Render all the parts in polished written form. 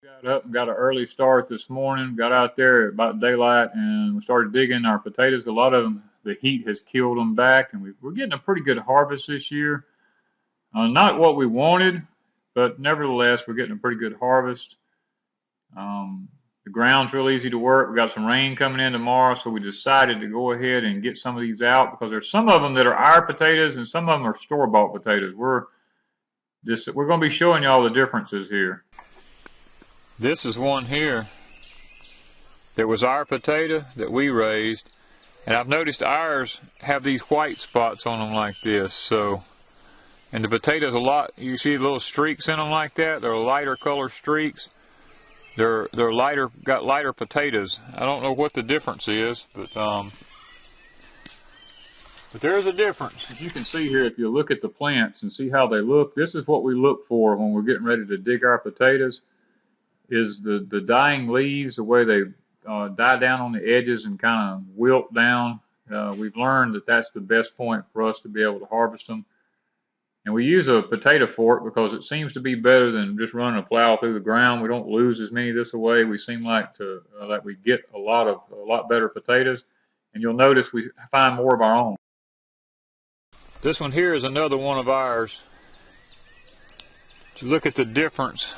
Got up and got an early start this morning. Got out there at about daylight and we started digging our potatoes. A lot of them, the heat has killed them back, and we're getting a pretty good harvest this year. Not what we wanted, but nevertheless, we're getting a pretty good harvest. The ground's real easy to work. We got some rain coming in tomorrow, so we decided to go ahead and get some of these out because there's some of them that are our potatoes and some of them are store-bought potatoes. We're going to be showing you all the differences here. This is one here that was our potato that we raised, and I've noticed ours have these white spots on them like this. So, and the potatoes you see little streaks in them like that. They're lighter color streaks. They're lighter, got lighter potatoes. I don't know what the difference is, but there's a difference. As you can see here, if you look at the plants and see how they look, this is what we look for when we're getting ready to dig our potatoes. Is the dying leaves, the way they die down on the edges and kind of wilt down. We've learned that that's the best point for us to be able to harvest them. And we use a potato fork because it seems to be better than just running a plow through the ground. We don't lose as many this way. We seem like that we get a lot better potatoes. And you'll notice we find more of our own. This one here is another one of ours. To look at the difference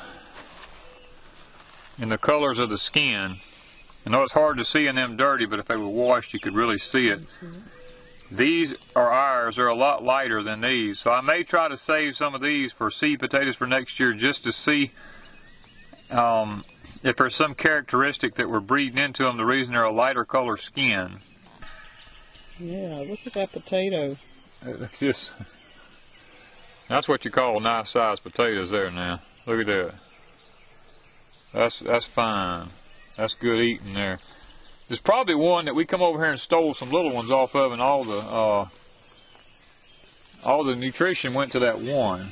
in the colors of the skin. I know it's hard to see in them dirty, but if they were washed, you could really see it. These are ours. They're a lot lighter than these. So I may try to save some of these for seed potatoes for next year just to see if there's some characteristic that we're breeding into them, the reason they're a lighter color skin. Yeah, look at that potato. That's what you call nice sized potatoes there now. Look at that. That's fine. That's good eating there. There's probably one that we come over here and stole some little ones off of, and all the nutrition went to that one.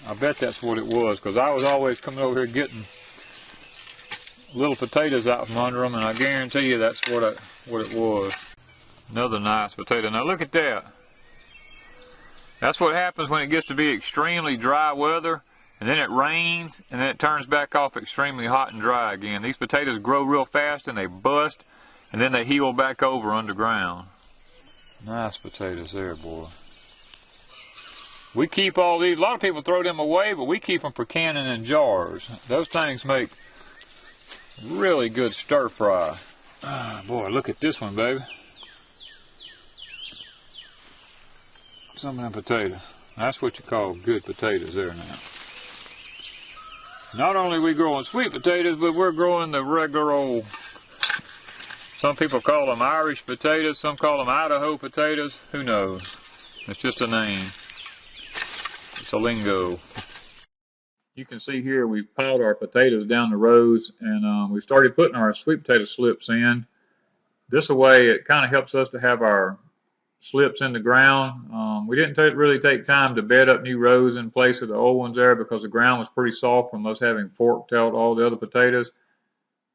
I bet that's what it was, because I was always coming over here getting little potatoes out from under them, and I guarantee you that's what it was. Another nice potato. Now look at that. That's what happens when it gets to be extremely dry weather. And then it rains, and then it turns back off extremely hot and dry again. These potatoes grow real fast, and they bust, and then they heal back over underground. Nice potatoes there, boy. We keep all these. A lot of people throw them away, but we keep them for canning in jars. Those things make really good stir fry. Ah, boy, look at this one, baby. Some of them potatoes. That's what you call good potatoes there now. Not only are we growing sweet potatoes, but we're growing the regular old, some people call them Irish potatoes, some call them Idaho potatoes, who knows? It's just a name. It's a lingo. You can see here we've piled our potatoes down the rows, and we started putting our sweet potato slips in. This way it kind of helps us to have our slips in the ground. We didn't really take time to bed up new rows in place of the old ones there because the ground was pretty soft from us having forked out all the other potatoes.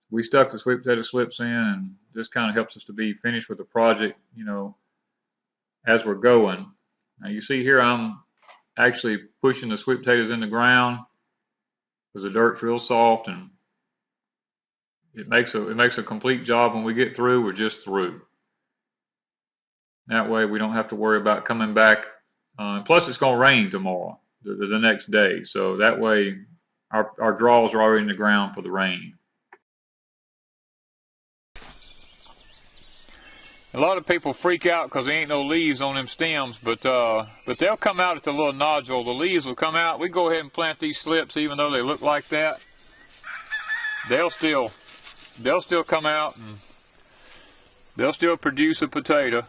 We stuck the sweet potato slips in, and this kind of helps us to be finished with the project, as we're going. Now you see here I'm actually pushing the sweet potatoes in the ground because the dirt's real soft, and it makes a complete job. When we get through, we're just through. That way we don't have to worry about coming back. Plus it's going to rain tomorrow, the next day. So that way our draws are already in the ground for the rain. A lot of people freak out because there ain't no leaves on them stems, but they'll come out at the little nodule. The leaves will come out. We go ahead and plant these slips even though they look like that. They'll still come out, and they'll still produce a potato.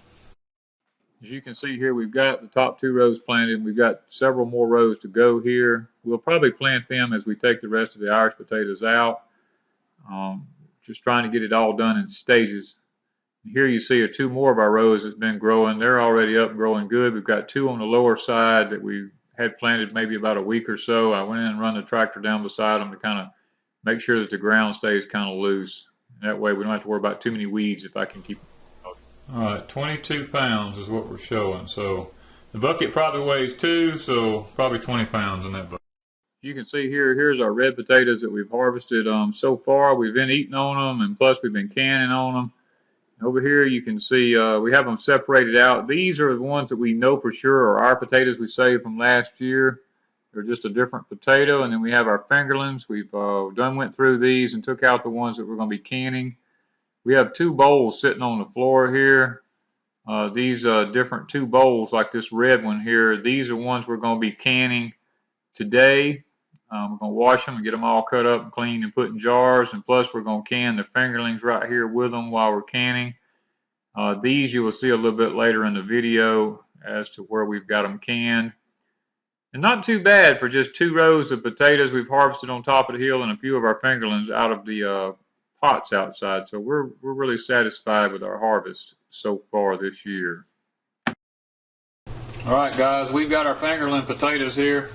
As you can see here, we've got the top 2 rows planted. We've got several more rows to go here. We'll probably plant them as we take the rest of the Irish potatoes out. Just trying to get it all done in stages. Here you see 2 more of our rows that's been growing. They're already up and growing good. We've got 2 on the lower side that we had planted maybe about a week or so. I went in and run the tractor down beside them to kind of make sure that the ground stays kind of loose. That way we don't have to worry about too many weeds if I can keep. Alright, 22 pounds is what we're showing. So the bucket probably weighs 2, so probably 20 pounds in that bucket. You can see here's our red potatoes that we've harvested so far. We've been eating on them, and plus we've been canning on them. Over here you can see we have them separated out. These are the ones that we know for sure are our potatoes we saved from last year. They're just a different potato. And then we have our fingerlings. We've went through these and took out the ones that we're going to be canning. We have 2 bowls sitting on the floor here. These different 2 bowls, like this red one here, these are ones we're going to be canning today. We're going to wash them and get them all cut up and cleaned and put in jars. And plus we're going to can the fingerlings right here with them while we're canning. These you will see a little bit later in the video as to where we've got them canned. And not too bad for just 2 rows of potatoes we've harvested on top of the hill and a few of our fingerlings out of the pots outside. So we're really satisfied with our harvest so far this year. All right, guys, we've got our fingerling potatoes here.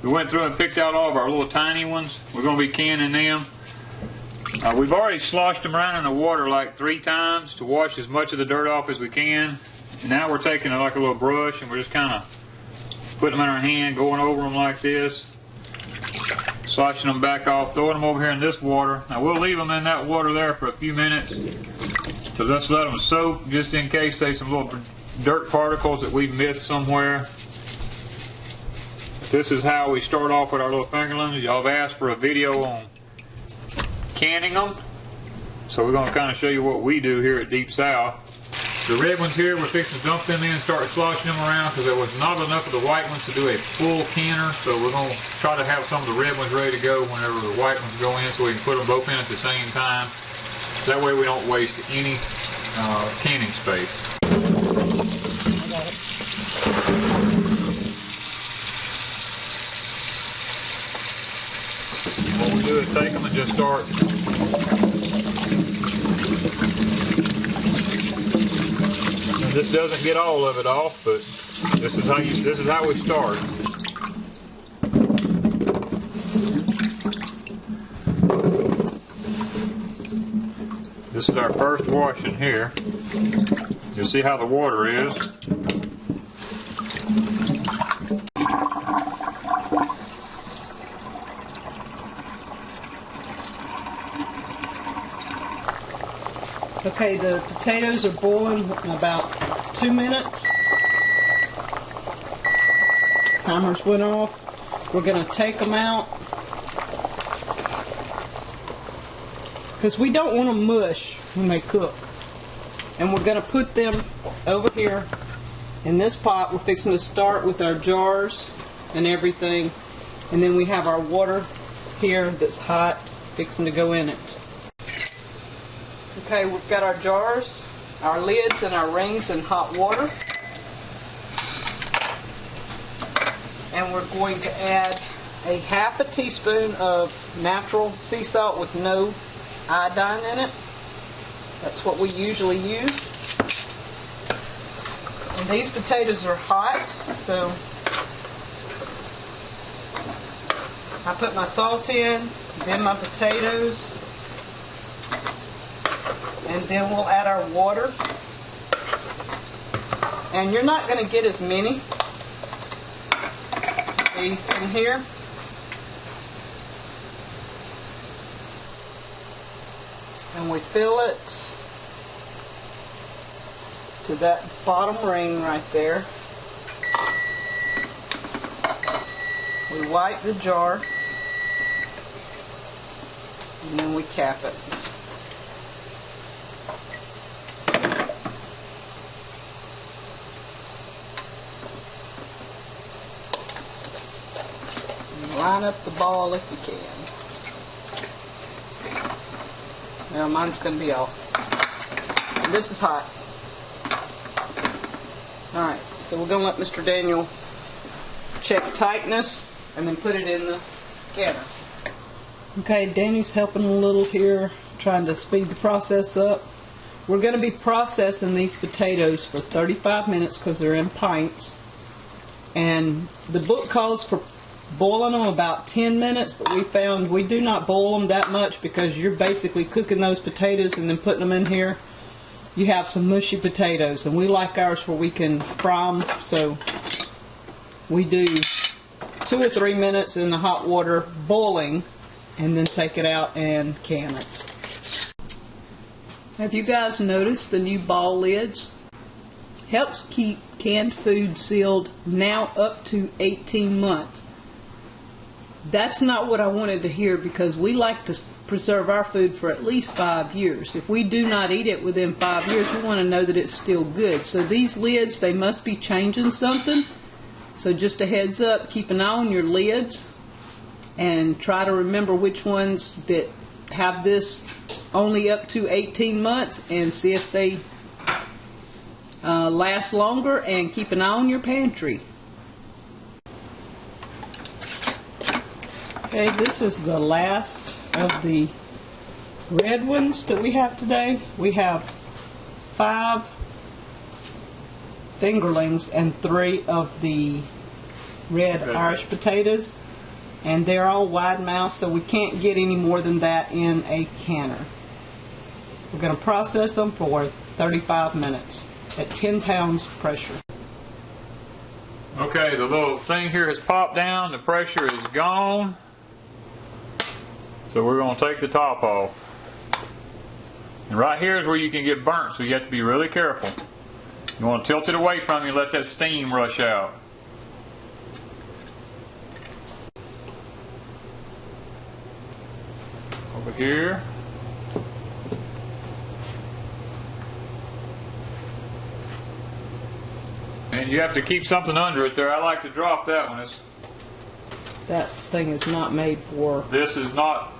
We went through and picked out all of our little tiny ones. We're going to be canning them. We've already sloshed them around in the water like 3 times to wash as much of the dirt off as we can. And now we're taking like a little brush and we're just kind of putting them in our hand, going over them like this, sloshing them back off, throwing them over here in this water. Now we'll leave them in that water there for a few minutes to just let them soak, just in case there's some little dirt particles that we've missed somewhere. This is how we start off with our little fingerlings. Y'all have asked for a video on canning them, so we're going to kind of show you what we do here at Deep South. The red ones here, we're fixing to dump them in and start sloshing them around because there was not enough of the white ones to do a full canner, so we're going to try to have some of the red ones ready to go whenever the white ones go in so we can put them both in at the same time. That way we don't waste any canning space. What we do is take them and just start this doesn't get all of it off, but this is how we start. This is our first washing here. You'll see how the water is. Okay, the potatoes are boiling in about 2 minutes. Timers went off. We're going to take them out because we don't want them mush when they cook. And we're going to put them over here in this pot. We're fixing to start with our jars and everything. And then we have our water here that's hot, fixing to go in it. Okay, we've got our jars, our lids, and our rings in hot water. And we're going to add a ½ teaspoon of natural sea salt with no iodine in it. That's what we usually use. And these potatoes are hot, so I put my salt in, then my potatoes, and then we'll add our water. And you're not going to get as many of these in here. And we fill it to that bottom ring right there. We wipe the jar, and then we cap it. Line up the ball if you can. Now mine's going to be off. And this is hot. Alright, so we're going to let Mr. Daniel check tightness and then put it in the canner. Okay, Danny's helping a little here, trying to speed the process up. We're going to be processing these potatoes for 35 minutes because they're in pints. And the book calls for boiling them about 10 minutes, but we found we do not boil them that much because you're basically cooking those potatoes and then putting them in here. You have some mushy potatoes, and we like ours where we can fry them, so we do 2 or 3 minutes in the hot water boiling, and then take it out and can it. Have you guys noticed the new ball lids? Helps keep canned food sealed now up to 18 months. That's not what I wanted to hear, because we like to preserve our food for at least 5 years. If we do not eat it within 5 years, we want to know that it's still good. So these lids, they must be changing something. So just a heads up, keep an eye on your lids and try to remember which ones that have this only up to 18 months and see if they last longer, and keep an eye on your pantry. Okay, this is the last of the red ones that we have today. We have 5 fingerlings and 3 of the red Irish potatoes, and they're all wide mouth, so we can't get any more than that in a canner. We're going to process them for 35 minutes at 10 pounds pressure. Okay, the little thing here has popped down, the pressure is gone. So we're going to take the top off. And right here is where you can get burnt, so you have to be really careful. You want to tilt it away from you and let that steam rush out. Over here. And you have to keep something under it there. I like to drop that one. That thing is not made for... This is not...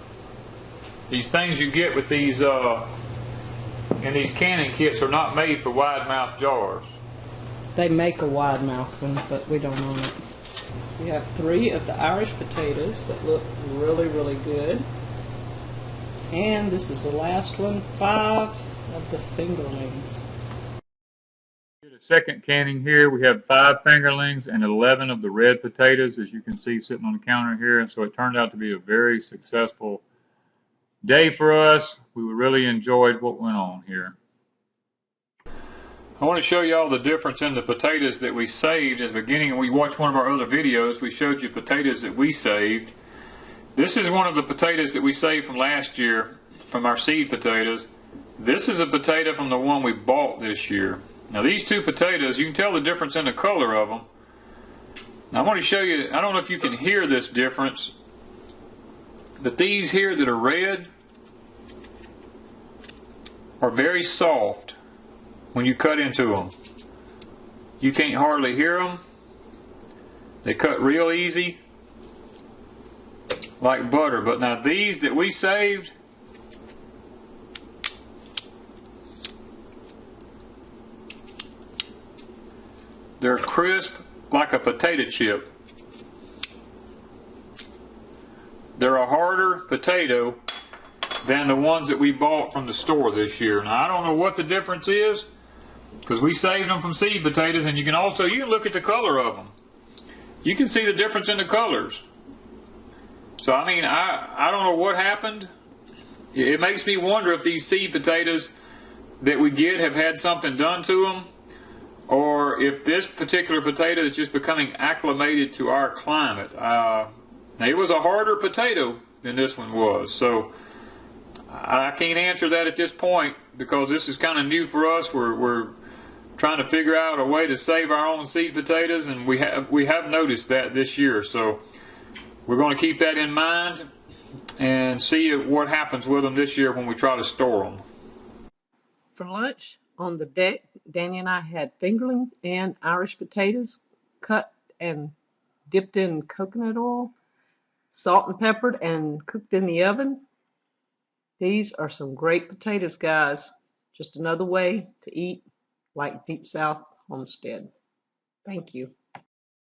These things you get with these in these canning kits are not made for wide mouth jars. They make a wide mouth one, but we don't own it. So we have 3 of the Irish potatoes that look really, really good. And this is the last one, 5 of the fingerlings. The second canning here, we have 5 fingerlings and 11 of the red potatoes, as you can see sitting on the counter here. And so it turned out to be a very successful day for us. We really enjoyed what went on here. I want to show you all the difference in the potatoes that we saved at the beginning. When we watched one of our other videos, we showed you potatoes that we saved. This is one of the potatoes that we saved from last year, from our seed potatoes. This is a potato from the one we bought this year. Now these 2 potatoes, you can tell the difference in the color of them. Now I want to show you, I don't know if you can hear this difference, but these here that are red are very soft when you cut into them. You can't hardly hear them. They cut real easy, like butter. But now these that we saved, they're crisp like a potato chip. They're a harder potato than the ones that we bought from the store this year. Now I don't know what the difference is, because we saved them from seed potatoes, and you can look at the color of them. You can see the difference in the colors. So I mean, I don't know what happened. It makes me wonder if these seed potatoes that we get have had something done to them, or if this particular potato is just becoming acclimated to our climate. Now it was a harder potato than this one was, so I can't answer that at this point, because this is kind of new for us. We're trying to figure out a way to save our own seed potatoes, and we have noticed that this year. So we're going to keep that in mind and see what happens with them this year when we try to store them. For lunch on the deck, Danny and I had fingerling and Irish potatoes cut and dipped in coconut oil, salt and peppered, and cooked in the oven. These are some great potatoes, guys. Just another way to eat like Deep South Homestead. Thank you.